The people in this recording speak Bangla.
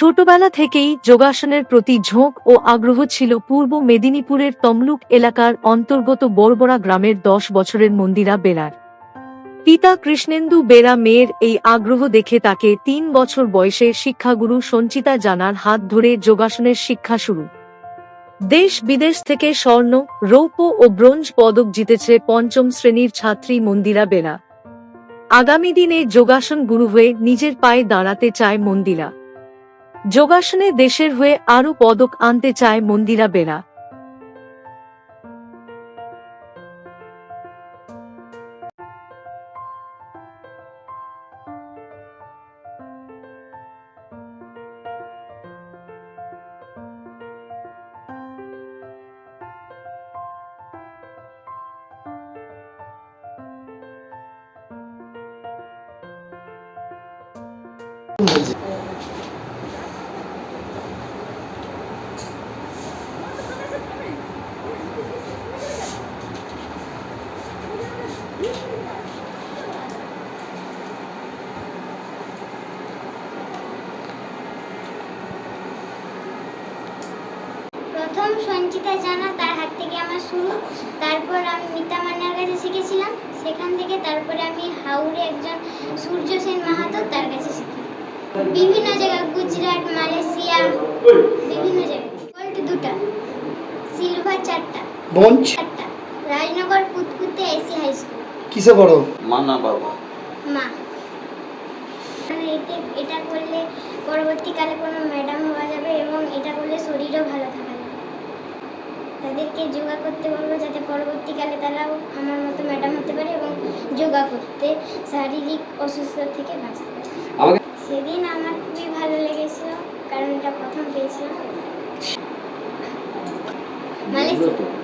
ছোটবেলা থেকেই যোগাসনের প্রতি ঝোঁক ও আগ্রহ ছিল পূর্ব মেদিনীপুরের তমলুক এলাকার অন্তর্গত বড়বড়া গ্রামের 10 বছরের মন্দিরা বেরার। পিতা কৃষ্ণেন্দু বেরা মেয়ের এই আগ্রহ দেখে তাকে 3 বছর বয়সে শিক্ষাগুরু সঞ্চিতা জানার হাত ধরে যোগাসনের শিক্ষা শুরু। দেশ বিদেশ থেকে স্বর্ণ, রৌপ্য ও ব্রোঞ্জ পদক জিতেছে 5ম শ্রেণীর ছাত্রী মন্দিরা বেরা। আগামী দিনে যোগাসন গুরু হয়ে নিজের পায়ে দাঁড়াতে চায় মন্দিরা। যোগাসনে দেশের হয়ে আরও পদক আনতে চায় মন্দিরা বেরা। প্রথম সঞ্চিতা জানা, তার হাত থেকে আমার শুরু। তারপর আমি মিতা মান্নার কাছে শিখেছিলাম। সেখান থেকে তারপরে আমি হাওড়ে একজন সূর্য সেন মাহাতো, তার কাছে শিখি। বিভিন্ন জায়গায়, গুজরাট, মালয়েশিয়া, বিভিন্ন জায়গায়। গোল্ড 2টা, সিলভার 4টা, ব্রোঞ্জ 4টা। রাজনগর কুতকুতে এসি হাই স্কুল। কিসে পড়ো? মা না বাবা? মা। এটা করলে পরবর্তীকালে কোনো ম্যাডাম হওয়া যাবে এবং এটা করলে শরীরও ভালো থাকা যাবে। তাদেরকে যোগা করতে বলবো যাতে পরবর্তীকালে তারাও আমার মতো ম্যাডাম হতে পারে এবং যোগা করতে শারীরিক অসুস্থতা থেকে বাঁচতে পারে। সেদিন আমার খুবই ভালো লেগেছিল, কারণ এটা প্রথম পেয়েছিলাম। মালয়েশিয়া।